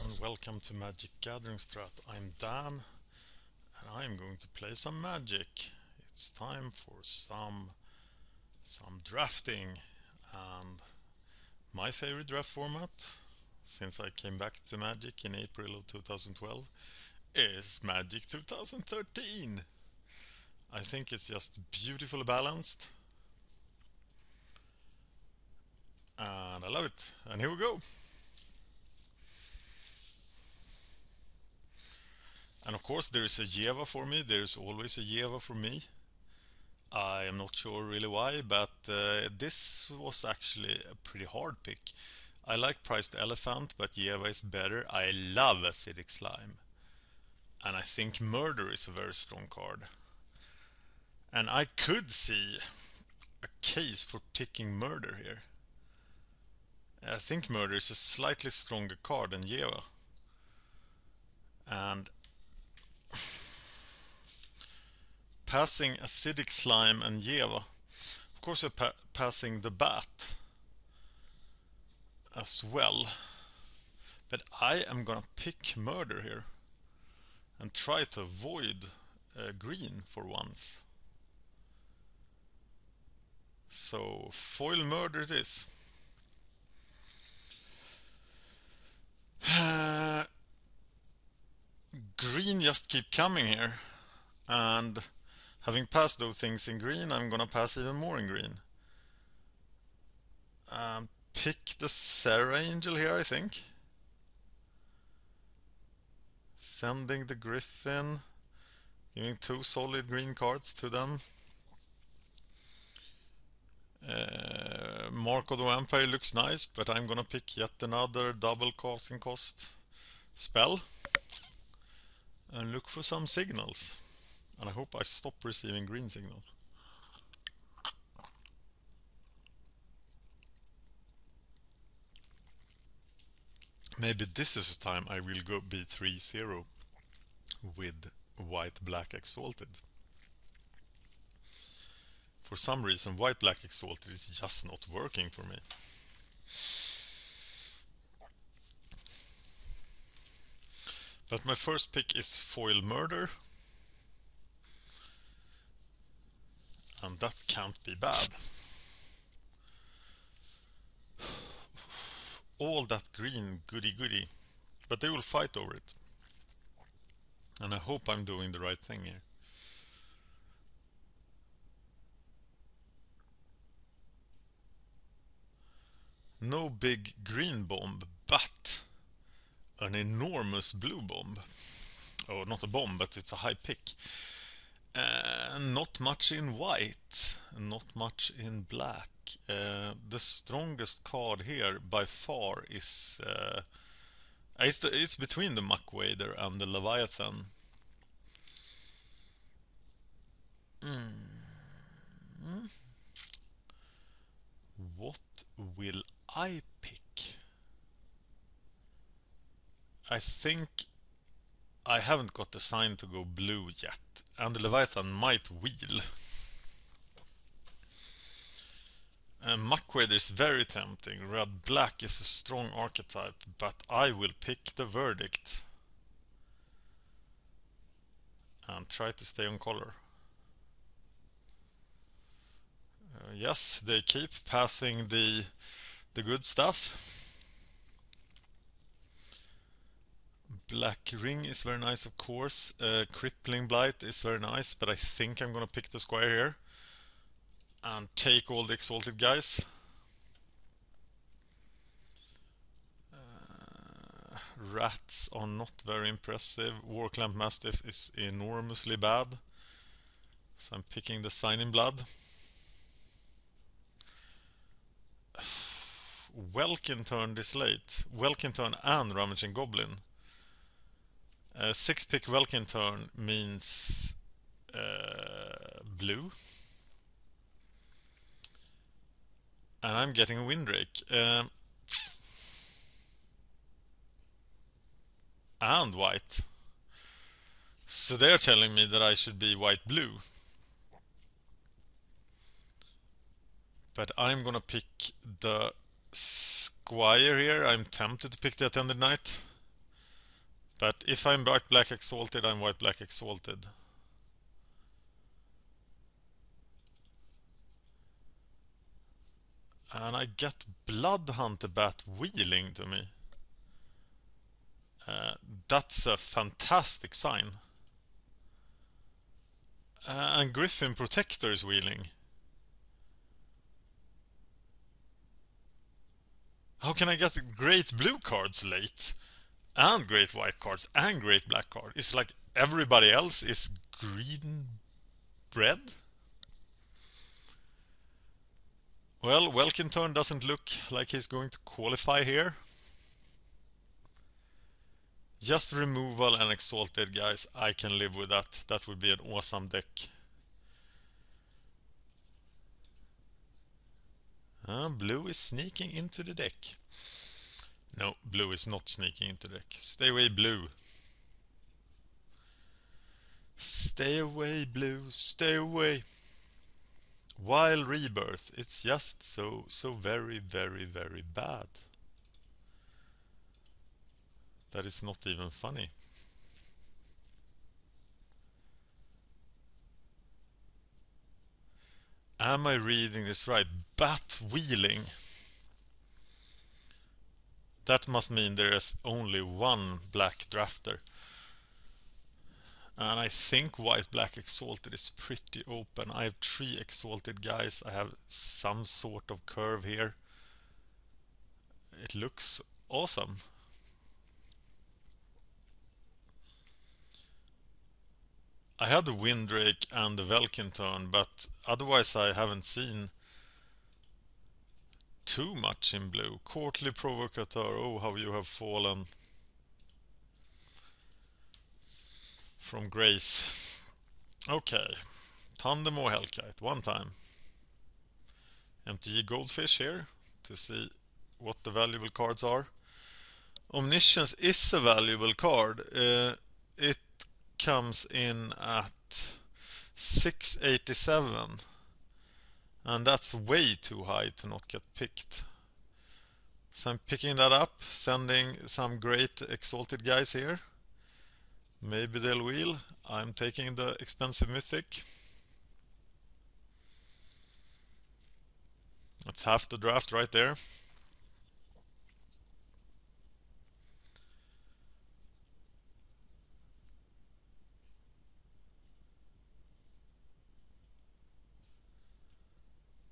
and welcome to Magic Gathering Strat. I'm Dan and I'm going to play some Magic. It's time for some drafting, and my favorite draft format since I came back to Magic in April of 2012 is Magic 2013. I think it's just beautifully balanced and I love it. And here we go. And of course there is a Yeva for me. There's always a Yeva for me. I am not sure really why, but this was actually a pretty hard pick. I like Priced Elephant, but Yeva is better. I love Acidic Slime. And I think Murder is a very strong card. And I could see a case for picking Murder here. I think Murder is a slightly stronger card than Yeva. And passing Acidic Slime and Yeva, of course we're passing the Bat as well. But I am gonna pick Murder here and try to avoid green for once. So foil Murder it is. Green just keep coming here, and having passed those things in green, I'm gonna pass even more in green. Pick the Serra Angel here, I think. Sending the Griffin, giving 2 solid green cards to them. Mark of the Vampire looks nice, but I'm gonna pick yet another double casting cost spell and look for some signals. And I hope I stop receiving green signals. Maybe this is the time I will go B3-0 with white-black Exalted. For some reason, white-black Exalted is just not working for me. But my first pick is foil Murder. And that can't be bad. All that green goody. But they will fight over it. And I hope I'm doing the right thing here. No big green bomb, but an enormous blue bomb. Oh, not a bomb, but it's a high pick. Not much in white, not much in black. The strongest card here by far is it's between the Muckwader and the Leviathan. What will I pick? I think I haven't got the sign to go blue yet, and the Leviathan might wheel. Muckwader is very tempting. Red-black is a strong archetype, but I will pick the Verdict and try to stay on color. Yes, they keep passing the good stuff. Black Ring is very nice, of course. Crippling Blight is very nice, but I think I'm gonna pick the Squire here and take all the Exalted guys. Rats are not very impressive. Warclamp Mastiff is enormously bad, so I'm picking the Sign in Blood. Welkin turn this late. Welkin turn and Rummaging Goblin. 6-pick Welkin turn means blue. And I'm getting a Windrake. And white. So they're telling me that I should be white-blue. But I'm gonna pick the Squire here. I'm tempted to pick the Attended Knight. But if I'm white-black exalted, I'm white-black exalted. And I get Bloodhunter Bat wheeling to me. That's a fantastic sign. And Griffin Protector is wheeling. How can I get great blue cards late? And great white cards and great black card? It's like everybody else is green bread? Well, Welkinturn doesn't look like he's going to qualify here. Just removal and exalted, guys. I can live with that. That would be an awesome deck. Blue is sneaking into the deck. No, blue is not sneaking into the deck. Stay away, blue. Stay away, blue. Stay away. Wild Rebirth. It's just so very, very, very bad. That is not even funny. Am I reading this right? Bat wheeling. That must mean there is only one black drafter. And I think white-black exalted is pretty open. I have 3 exalted guys. I have some sort of curve here. It looks awesome. I had the Windrake and the Velkinturn, but otherwise I haven't seen too much in blue. Courtly Provocateur, oh how you have fallen from grace. Okay, Tandem or Hellkite, one time. MTG Goldfish here to see what the valuable cards are. Omniscience is a valuable card. It comes in at 687, and that's way too high to not get picked. So I'm picking that up, sending some great exalted guys here. Maybe they'll wheel. I'm taking the expensive mythic. That's half the draft right there.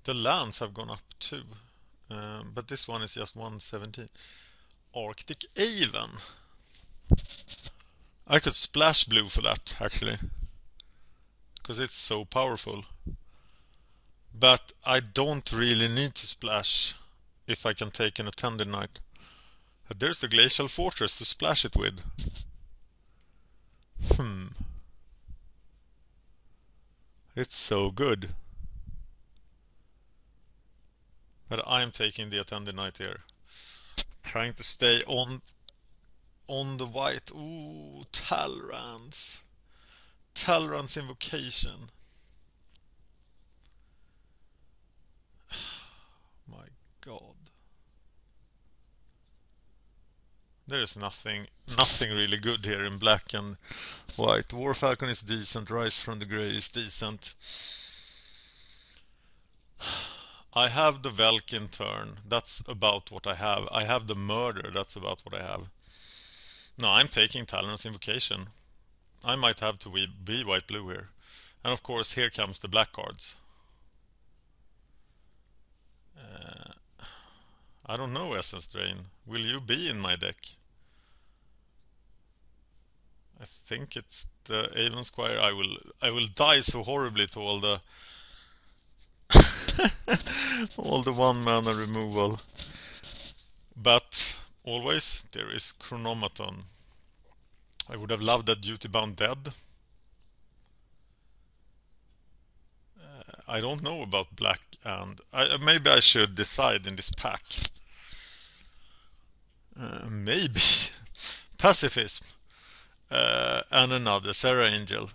The lands have gone up too, but this one is just 117. Arctic Aven. I could splash blue for that actually, because it's so powerful. But I don't really need to splash if I can take an Attended Knight. There's the Glacial Fortress to splash it with. It's so good. But I'm taking the Attended Knight here. Trying to stay on the white. Ooh, Talrand's Invocation. My god. There's nothing really good here in black and white. War Falcon is decent, Rise from the Grey is decent. I have the Velkinturn, that's about what I have. I have the Murder, that's about what I have. No, I'm taking Talon's Invocation. I might have to be white-blue here. And of course, here comes the black cards. I don't know, Essence Drain. Will you be in my deck? I think it's the Avon Squire. I will die so horribly to all the all the 1-mana removal. But always there is Chronomaton. I would have loved that Duty Bound Dead. I don't know about black, and maybe I should decide in this pack. Maybe Pacifism and another Serra Angel.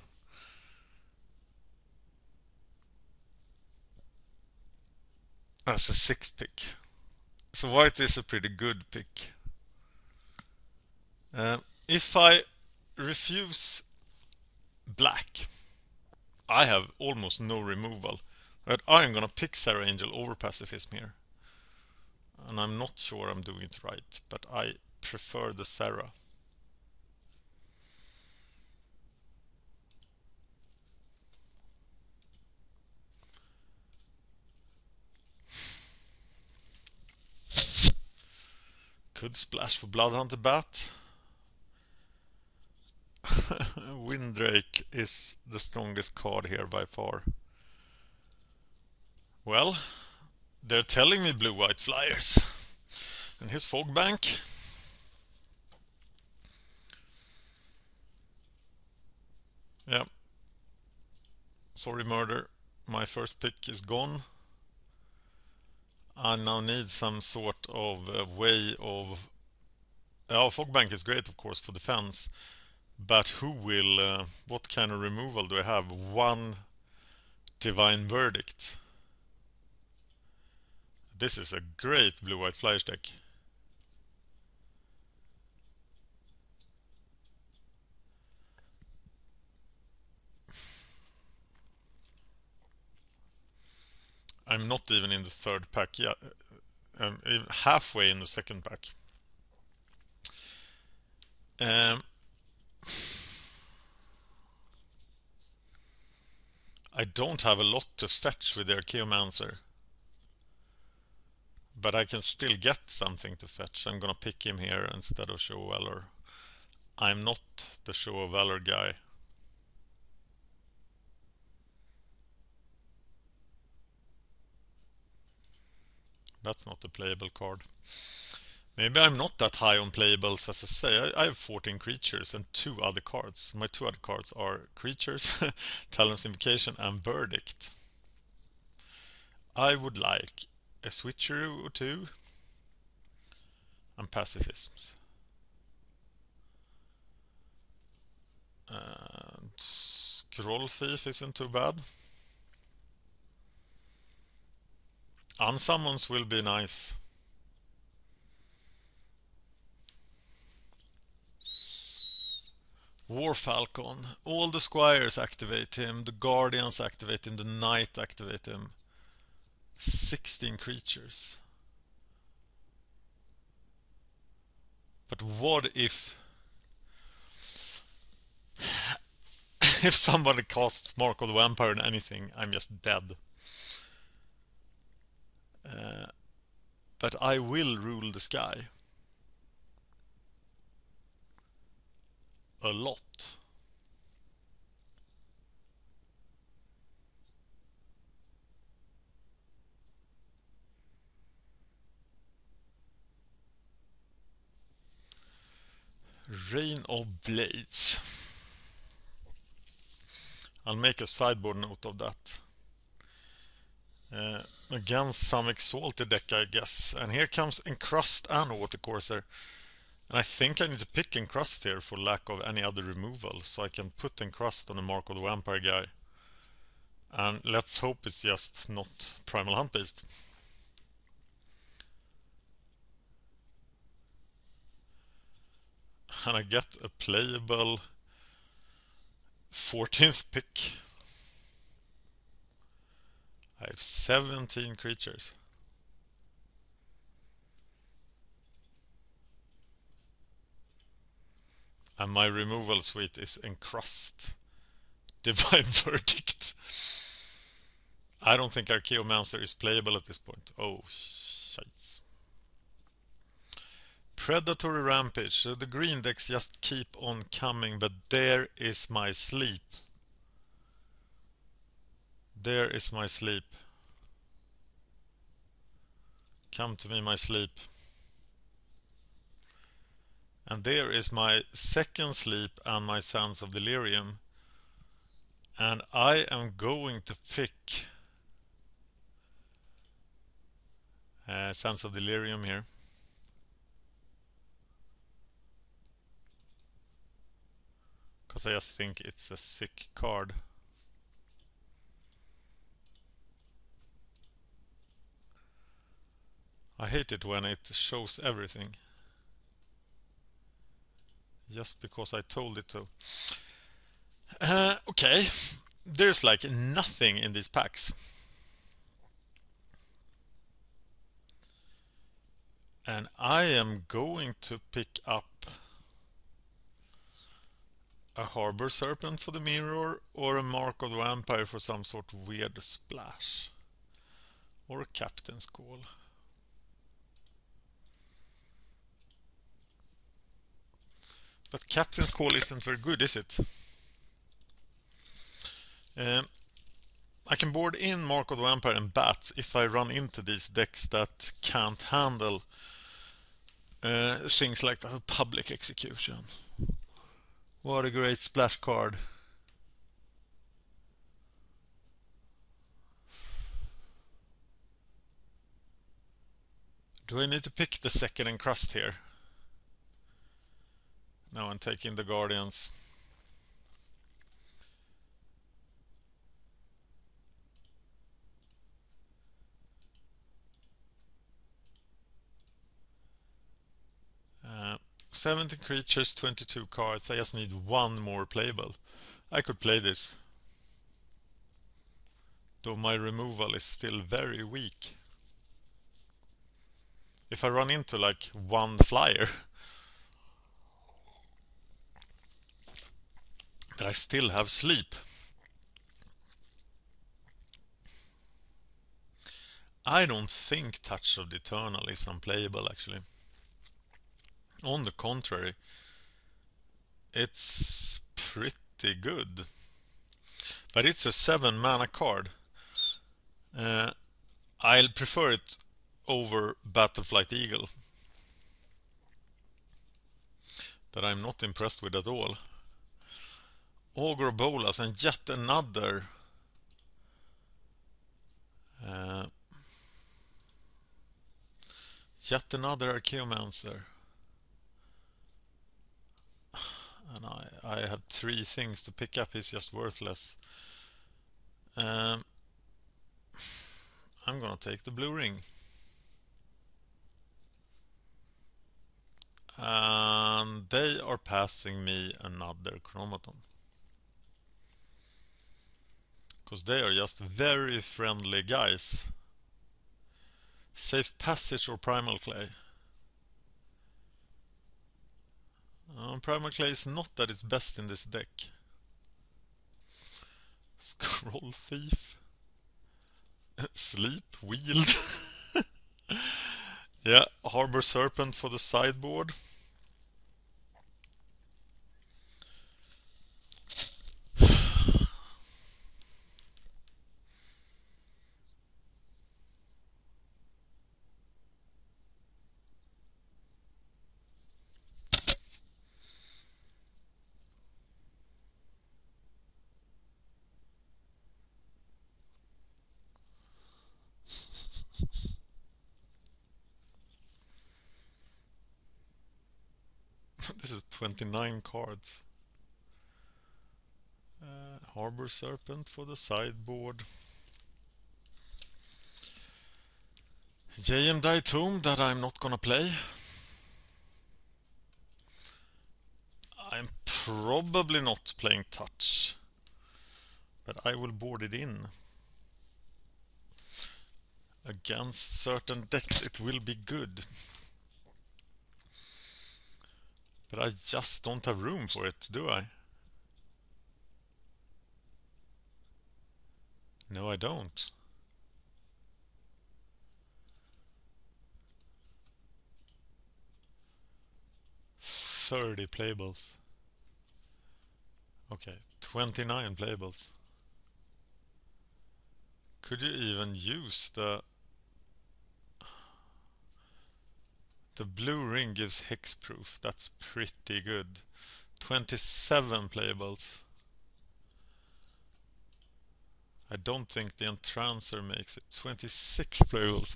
That's a 6th pick. So white is a pretty good pick. If I refuse black. I have almost no removal. But I am gonna pick Serra Angel over Pacifism here. And I'm not sure I'm doing it right, but I prefer the Serra. Could splash for Bloodhunter Bat. Windrake is the strongest card here by far. Well, they're telling me blue-white flyers. And here's Fog Bank. Yeah. Sorry, Murder. My first pick is gone. I now need some sort of way of... Fog Bank is great, of course, for defense. But who will... what kind of removal do I have? One Divine Verdict. This is a great blue-white flyers deck. I'm not even in the third pack yet. I'm even halfway in the second pack. I don't have a lot to fetch with the Archaeomancer. But I can still get something to fetch. I'm gonna pick him here instead of Show of Valor. I'm not the Show of Valor guy. That's not a playable card. Maybe I'm not that high on playables. As I say, I have 14 creatures and 2 other cards. My 2 other cards are creatures, Talon's Invocation and Verdict. I would like a switcheroo or 2 and pacifisms. And Scroll Thief isn't too bad. Unsummons will be nice. War Falcon. All the squires activate him, the guardians activate him, the knight activate him. 16 creatures. But what if if somebody casts Mark of the Vampire and anything, I'm just dead. But I will rule the sky. A lot. Rain of Blades. I'll make a sideboard note of that. Against some Exalted deck, I guess. And here comes Encrust and Watercourser. And I think I need to pick Encrust here for lack of any other removal. So I can put Encrust on the Mark of the Vampire guy. And let's hope it's just not Primal Hunt based. And I get a playable 14th pick. I have 17 creatures. And my removal suite is Encrust. Divine Verdict. I don't think Archaeomancer is playable at this point. Oh, shite. Predatory Rampage. So the green decks just keep on coming, but there is my sleep. There is my sleep. Come to me, my sleep. And there is my second sleep and my Sands of Delirium. And I am going to pick Sands of Delirium here. Because I just think it's a sick card. I hate it when it shows everything. just because I told it to. Okay, there's like nothing in these packs. And I am going to pick up a Harbor Serpent for the mirror, or a Mark of the Vampire for some sort of weird splash. Or a Captain's Call. But Captain's Call isn't very good, is it? I can board in Mark of the Vampire and Bats if I run into these decks that can't handle things like that. Public Execution. What a great splash card. Do I need to pick the second encrust here? No, I'm taking the Guardians. Uh, 17 creatures, 22 cards. I just need one more playable. I could play this. Though my removal is still very weak. If I run into like one flyer, but I still have sleep. I don't think Touch of the Eternal is unplayable actually. On the contrary, it's pretty good. But it's a 7 mana card. I'll prefer it over Battleflight Eagle, that I'm not impressed with at all. Ogre Bolas and yet another Archaeomancer. And I had 3 things to pick up. He's just worthless. I'm gonna take the blue ring. And they are passing me another Chromaton. Because they are just very friendly guys. Safe Passage or Primal Clay. Primal Clay is not at its best in this deck. Scroll Thief. Sleep Wield. Yeah, Harbor Serpent for the sideboard. This is 29 cards. Harbor Serpent for the sideboard. JM Die Tomb that I'm not gonna play. I'm probably not playing Touch, but I will board it in. Against certain decks it will be good. But I just don't have room for it, do I? No, I don't. "30 playables. Okay, 29 playables. Could you even use the blue ring gives hexproof? That's pretty good. 27 playables. I don't think the Entrancer makes it. 26 playables.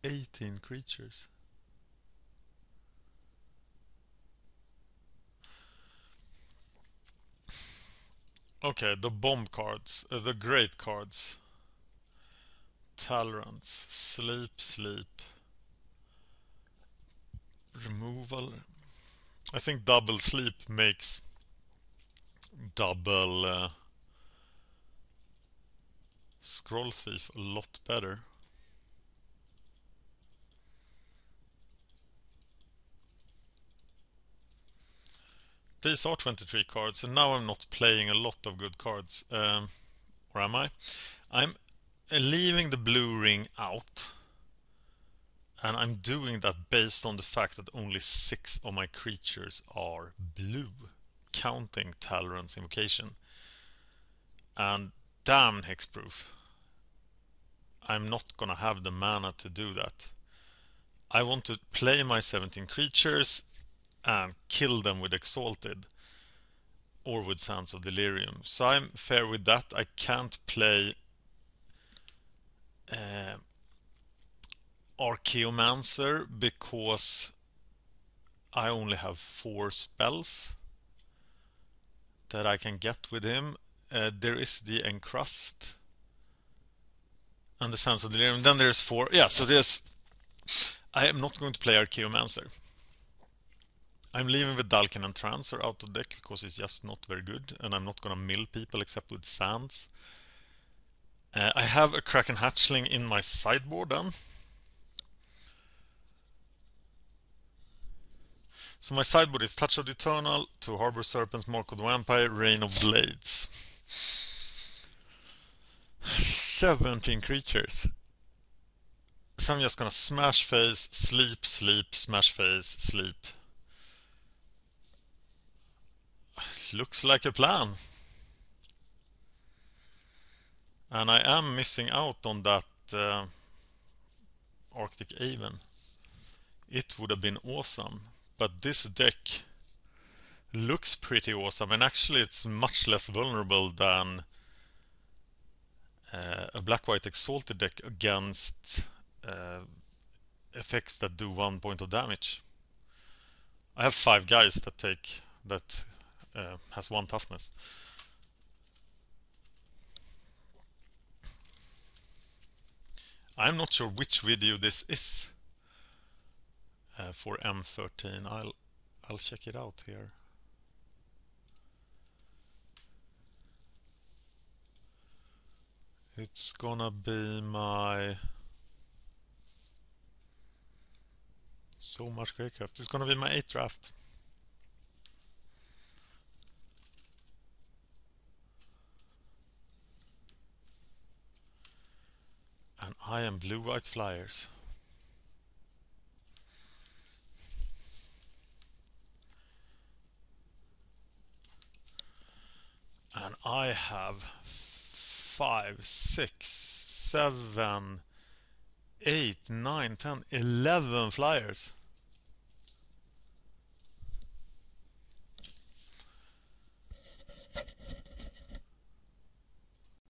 18 creatures. Okay, the bomb cards, the great cards. Talrants, Sleep, Sleep. Removal. I think double sleep makes double scroll thief a lot better. These are 23 cards, and now I'm not playing a lot of good cards. Or am I? I'm leaving the blue ring out, and I'm doing that based on the fact that only 6 of my creatures are blue, counting Talron's Invocation. And damn Hexproof, I'm not gonna have the mana to do that. I want to play my 17 creatures and kill them with Exalted or with Sands of Delirium. So I'm fair with that. I can't play Archaeomancer because I only have 4 spells that I can get with him. There is the Encrust and the Sands of Delirium. Then there's 4. Yeah, so there's... I am not going to play Archaeomancer. I'm leaving the Dalkin and Trancer out of deck because it's just not very good, and I'm not gonna mill people except with Sands. I have a Kraken Hatchling in my sideboard then. So my sideboard is Touch of the Eternal, 2 Harbor Serpents, Mark of the Vampire, Rain of Blades. 17 creatures. So I'm just gonna smash face, sleep, sleep, smash face, sleep. Looks like a plan. And I am missing out on that Arctic Aven. It would have been awesome. But this deck looks pretty awesome, and actually it's much less vulnerable than a black-white Exalted deck against effects that do 1 point of damage. I have 5 guys that has 1 toughness. I'm not sure which video this is for M13. I'll check it out here. It's gonna be my... So much Greycraft. It's gonna be my 8th draft. And I am blue-white flyers. And I have 5, 6, 7, 8, 9, 10, 11 flyers.